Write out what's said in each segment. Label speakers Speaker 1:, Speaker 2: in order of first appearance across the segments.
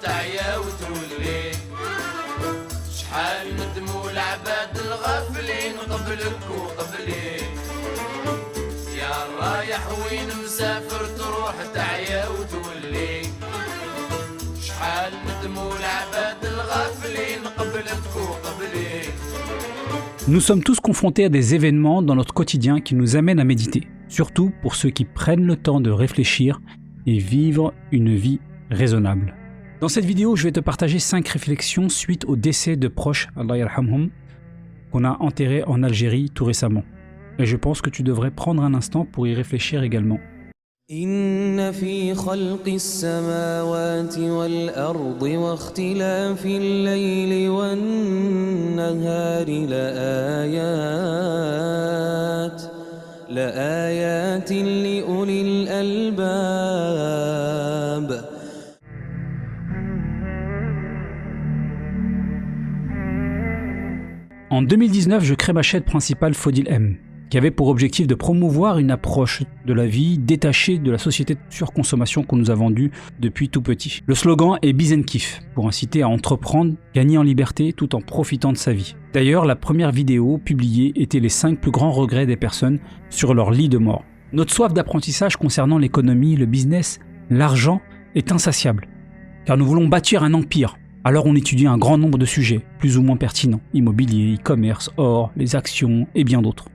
Speaker 1: تعيا وتولي شحال ندموا العباد الغافلين قبلك وقبلي يا رايح وين مسافر تروح تعيا وتولي شحال ندموا العباد الغافلين قبلك وقبلي.
Speaker 2: Nous sommes tous confrontés à des événements dans notre quotidien qui nous amènent à méditer, surtout pour ceux qui prennent le temps de réfléchir et vivre une vie raisonnable. Dans cette vidéo, je vais te partager 5 réflexions suite au décès de proches, Allah yarhamhum, qu'on a enterrés en Algérie tout récemment. Et je pense que tu devrais prendre un instant pour y réfléchir également.
Speaker 3: إن في خلق السماوات والأرض واختلاف الليل والنهار لآيات لأولي الألباب.
Speaker 2: En 2019, je crée ma chaîne principale Fodil M, qui avait pour objectif de promouvoir une approche de la vie détachée de la société de surconsommation qu'on nous a vendue depuis tout petit. Le slogan est Biz and Kif, pour inciter à entreprendre, gagner en liberté tout en profitant de sa vie. D'ailleurs, la première vidéo publiée était les 5 plus grands regrets des personnes sur leur lit de mort. Notre soif d'apprentissage concernant l'économie, le business, l'argent est insatiable, car nous voulons bâtir un empire. Alors on étudie un grand nombre de sujets, plus ou moins pertinents, immobilier, e-commerce, or, les actions et bien d'autres.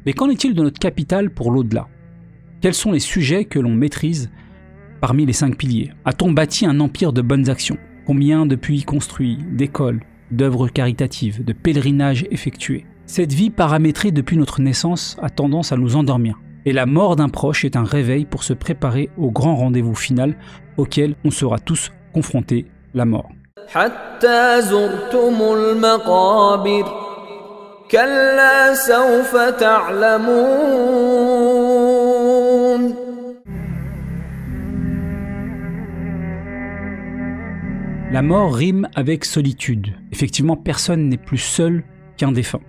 Speaker 2: Mais qu'en est-il de notre capital pour l'au-delà? Quels sont les sujets que l'on maîtrise parmi les 5 piliers? A-t-on bâti un empire de bonnes actions? Combien de puits construits, d'écoles, d'œuvres caritatives, de pèlerinages effectués? Cette vie paramétrée depuis notre naissance a tendance à nous endormir. Et la mort d'un proche est un réveil pour se préparer au grand rendez-vous final auquel on sera tous confrontés, la mort.
Speaker 3: حتى زرتم المقابر كلا سوف تعلمون.
Speaker 2: La mort rime avec solitude. Effectivement, personne n'est plus seul qu'un défunt.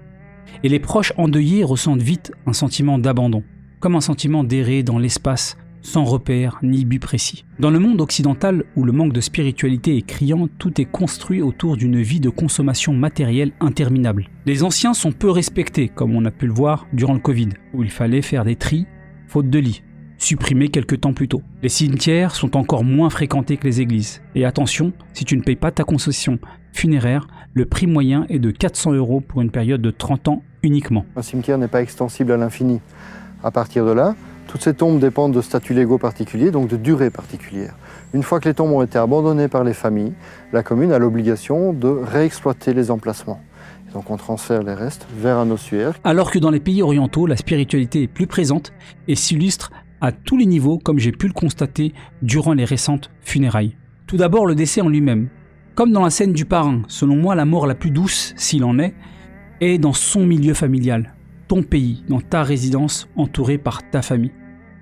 Speaker 2: Et les proches endeuillés ressentent vite un sentiment d'abandon, comme un sentiment d'errer dans l'espace sans repère ni but précis. Dans le monde occidental où le manque de spiritualité est criant, tout est construit autour d'une vie de consommation matérielle interminable. Les anciens sont peu respectés, comme on a pu le voir durant le Covid, où il fallait faire des tris, faute de lit, supprimés quelques temps plus tôt. Les cimetières sont encore moins fréquentés que les églises. Et attention, si tu ne payes pas ta concession funéraire, le prix moyen est de 400 € pour une période de 30 ans uniquement.
Speaker 4: Un cimetière n'est pas extensible à l'infini. À partir de là, toutes ces tombes dépendent de statuts légaux particuliers, donc de durée particulière. Une fois que les tombes ont été abandonnées par les familles, la commune a l'obligation de réexploiter les emplacements. Et donc on transfère les restes vers un ossuaire.
Speaker 2: Alors que dans les pays orientaux, la spiritualité est plus présente et s'illustre à tous les niveaux, comme j'ai pu le constater durant les récentes funérailles. Tout d'abord, le décès en lui-même. Comme dans la scène du parrain, selon moi, la mort la plus douce, s'il en est dans son milieu familial, ton pays, dans ta résidence, entouré par ta famille.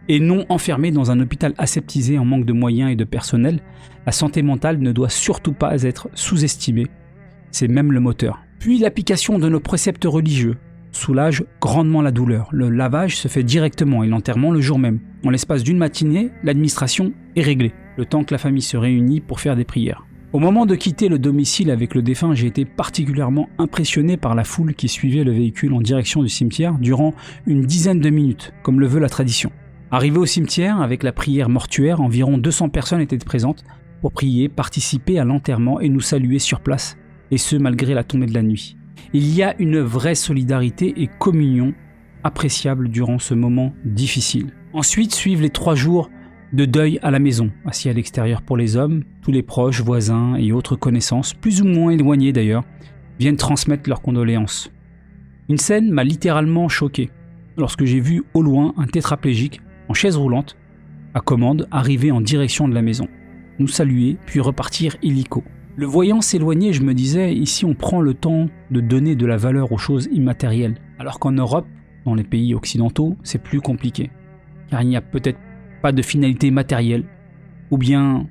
Speaker 2: Et non enfermé dans un hôpital aseptisé en manque de moyens et de personnel, la santé mentale ne doit surtout pas être sous-estimée. C'est même le moteur. Puis l'application de nos préceptes religieux soulage grandement la douleur. Le lavage se fait directement et l'enterrement le jour même. En l'espace d'une matinée, l'administration est réglée, le temps que la famille se réunit pour faire des prières. Au moment de quitter le domicile avec le défunt, j'ai été particulièrement impressionné par la foule qui suivait le véhicule en direction du cimetière durant une dizaine de minutes, comme le veut la tradition. Arrivé au cimetière, avec la prière mortuaire, environ 200 personnes étaient présentes pour prier, participer à l'enterrement et nous saluer sur place, et ce malgré la tombée de la nuit. Il y a une vraie solidarité et communion appréciable durant ce moment difficile. Ensuite suivent les 3 jours de deuil à la maison, assis à l'extérieur pour les hommes. Tous les proches, voisins et autres connaissances, plus ou moins éloignés d'ailleurs, viennent transmettre leurs condoléances. Une scène m'a littéralement choqué lorsque j'ai vu au loin un tétraplégique en chaise roulante, à commande, arriver en direction de la maison, nous saluer puis repartir illico. Le voyant s'éloigner, je me disais, ici on prend le temps de donner de la valeur aux choses immatérielles, alors qu'en Europe, dans les pays occidentaux, c'est plus compliqué, car il n'y a peut-être pas de finalité matérielle, ou bien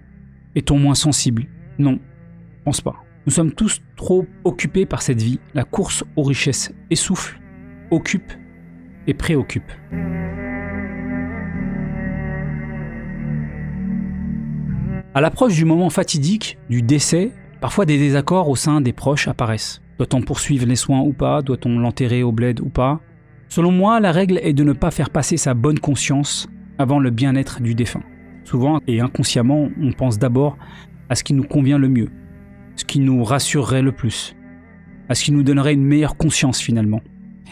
Speaker 2: est-on moins sensible? Non, je pense pas. Nous sommes tous trop occupés par cette vie, la course aux richesses essouffle, occupe et préoccupe. À l'approche du moment fatidique, du décès, parfois des désaccords au sein des proches apparaissent. Doit-on poursuivre les soins ou pas? Doit-on l'enterrer au bled ou pas? Selon moi, la règle est de ne pas faire passer sa bonne conscience avant le bien-être du défunt. Souvent et inconsciemment, on pense d'abord à ce qui nous convient le mieux, ce qui nous rassurerait le plus, à ce qui nous donnerait une meilleure conscience finalement.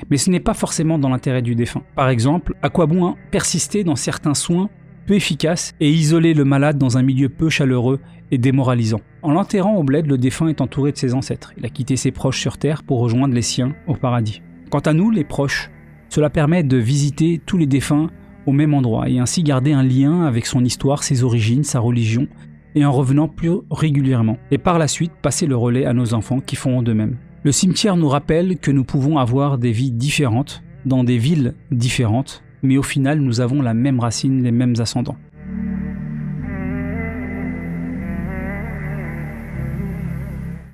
Speaker 2: Mais ce n'est pas forcément dans l'intérêt du défunt. Par exemple, à quoi bon persister dans certains soins peu efficaces et isoler le malade dans un milieu peu chaleureux et démoralisant? En l'enterrant au bled, le défunt est entouré de ses ancêtres. Il a quitté ses proches sur terre pour rejoindre les siens au paradis. Quant à nous, les proches, cela permet de visiter tous les défunts au même endroit et ainsi garder un lien avec son histoire, ses origines, sa religion et en revenant plus régulièrement. Et par la suite, passer le relais à nos enfants qui feront de même. Le cimetière nous rappelle que nous pouvons avoir des vies différentes, dans des villes différentes, mais au final, nous avons la même racine, les mêmes ascendants.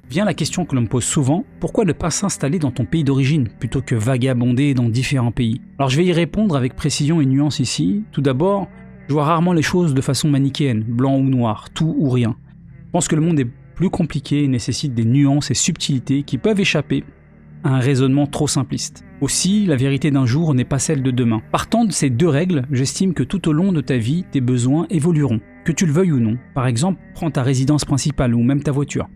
Speaker 2: Vient la question que l'on me pose souvent, pourquoi ne pas s'installer dans ton pays d'origine plutôt que vagabonder dans différents pays? Alors je vais y répondre avec précision et nuance ici. Tout d'abord, je vois rarement les choses de façon manichéenne, blanc ou noir, tout ou rien. Je pense que le monde est plus compliqué et nécessite des nuances et subtilités qui peuvent échapper à un raisonnement trop simpliste. Aussi, la vérité d'un jour n'est pas celle de demain. Partant de ces deux règles, j'estime que tout au long de ta vie, tes besoins évolueront, que tu le veuilles ou non. Par exemple, prends ta résidence principale ou même ta voiture.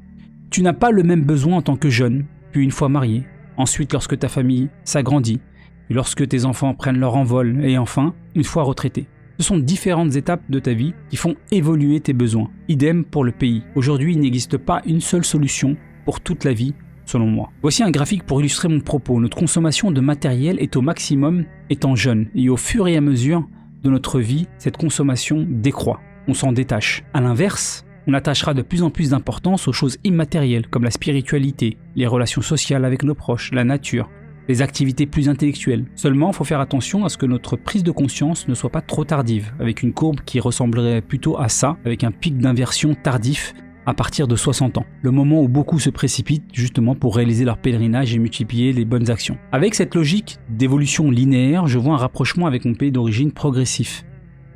Speaker 2: Tu n'as pas le même besoin en tant que jeune, puis une fois marié, ensuite lorsque ta famille s'agrandit, puis lorsque tes enfants prennent leur envol, et enfin, une fois retraité. Ce sont différentes étapes de ta vie qui font évoluer tes besoins. Idem pour le pays. Aujourd'hui, il n'existe pas une seule solution pour toute la vie, selon moi. Voici un graphique pour illustrer mon propos. Notre consommation de matériel est au maximum étant jeune, et au fur et à mesure de notre vie, cette consommation décroît. On s'en détache. À l'inverse, on attachera de plus en plus d'importance aux choses immatérielles comme la spiritualité, les relations sociales avec nos proches, la nature, les activités plus intellectuelles. Seulement, il faut faire attention à ce que notre prise de conscience ne soit pas trop tardive, avec une courbe qui ressemblerait plutôt à ça, avec un pic d'inversion tardif à partir de 60 ans. Le moment où beaucoup se précipitent justement pour réaliser leur pèlerinage et multiplier les bonnes actions. Avec cette logique d'évolution linéaire, je vois un rapprochement avec mon pays d'origine progressif.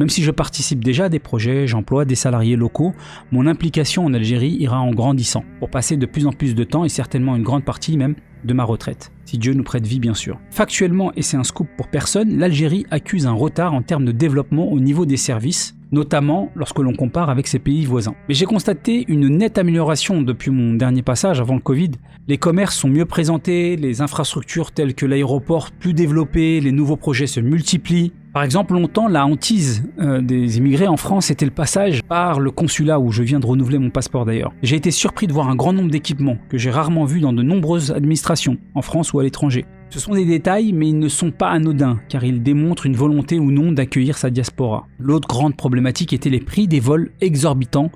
Speaker 2: Même si je participe déjà à des projets, j'emploie des salariés locaux, mon implication en Algérie ira en grandissant, pour passer de plus en plus de temps et certainement une grande partie même de ma retraite, si Dieu nous prête vie bien sûr. Factuellement, et c'est un scoop pour personne, l'Algérie accuse un retard en termes de développement au niveau des services, notamment lorsque l'on compare avec ses pays voisins. Mais j'ai constaté une nette amélioration depuis mon dernier passage avant le Covid. Les commerces sont mieux présentés, les infrastructures telles que l'aéroport plus développées, les nouveaux projets se multiplient. Par exemple, longtemps, la hantise des immigrés en France était le passage par le consulat où je viens de renouveler mon passeport d'ailleurs. J'ai été surpris de voir un grand nombre d'équipements que j'ai rarement vus dans de nombreuses administrations, en France ou à l'étranger. Ce sont des détails, mais ils ne sont pas anodins, car ils démontrent une volonté ou non d'accueillir sa diaspora. L'autre grande problématique était les prix des vols exorbitants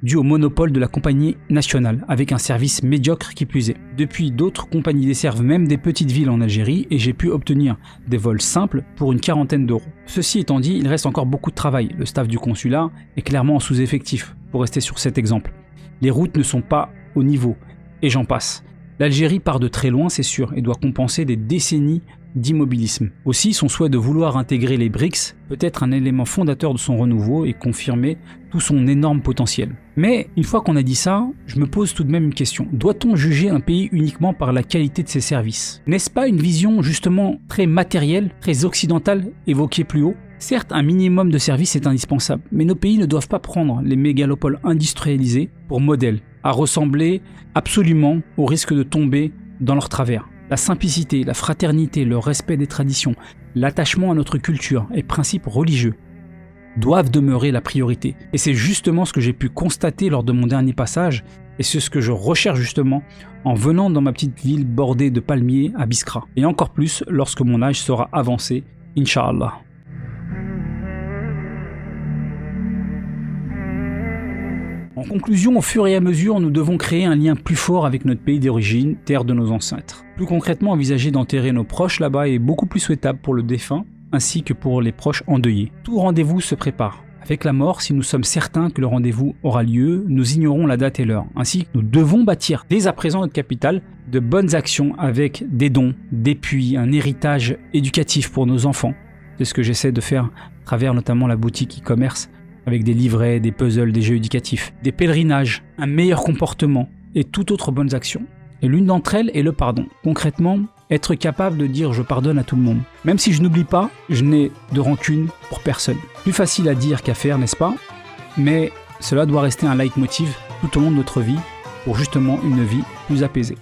Speaker 2: dû au monopole de la compagnie nationale, avec un service médiocre qui plus est. Depuis, d'autres compagnies desservent même des petites villes en Algérie et j'ai pu obtenir des vols simples pour une quarantaine d'euros. Ceci étant dit, il reste encore beaucoup de travail. Le staff du consulat est clairement en sous-effectif, pour rester sur cet exemple. Les routes ne sont pas au niveau, et j'en passe. L'Algérie part de très loin, c'est sûr, et doit compenser des décennies d'immobilisme. Aussi, son souhait de vouloir intégrer les BRICS peut être un élément fondateur de son renouveau et confirmer tout son énorme potentiel. Mais, une fois qu'on a dit ça, je me pose tout de même une question. Doit-on juger un pays uniquement par la qualité de ses services? N'est-ce pas une vision justement très matérielle, très occidentale, évoquée plus haut? Certes, un minimum de services est indispensable, mais nos pays ne doivent pas prendre les mégalopoles industrialisés pour modèle, à ressembler absolument au risque de tomber dans leur travers. La simplicité, la fraternité, le respect des traditions, l'attachement à notre culture et principes religieux doivent demeurer la priorité. Et c'est justement ce que j'ai pu constater lors de mon dernier passage, et c'est ce que je recherche justement en venant dans ma petite ville bordée de palmiers à Biskra. Et encore plus lorsque mon âge sera avancé, Inch'Allah. En conclusion, au fur et à mesure, nous devons créer un lien plus fort avec notre pays d'origine, terre de nos ancêtres. Plus concrètement, envisager d'enterrer nos proches là-bas est beaucoup plus souhaitable pour le défunt, ainsi que pour les proches endeuillés. Tout rendez-vous se prépare. Avec la mort, si nous sommes certains que le rendez-vous aura lieu, nous ignorons la date et l'heure. Ainsi, nous devons bâtir dès à présent notre capital de bonnes actions avec des dons, des puits, un héritage éducatif pour nos enfants. C'est ce que j'essaie de faire à travers notamment la boutique e-commerce avec des livrets, des puzzles, des jeux éducatifs, des pèlerinages, un meilleur comportement et toute autre bonne action. Et l'une d'entre elles est le pardon. Concrètement, être capable de dire je pardonne à tout le monde. Même si je n'oublie pas, je n'ai de rancune pour personne. Plus facile à dire qu'à faire, n'est-ce pas? Mais cela doit rester un leitmotiv tout au long de notre vie pour justement une vie plus apaisée.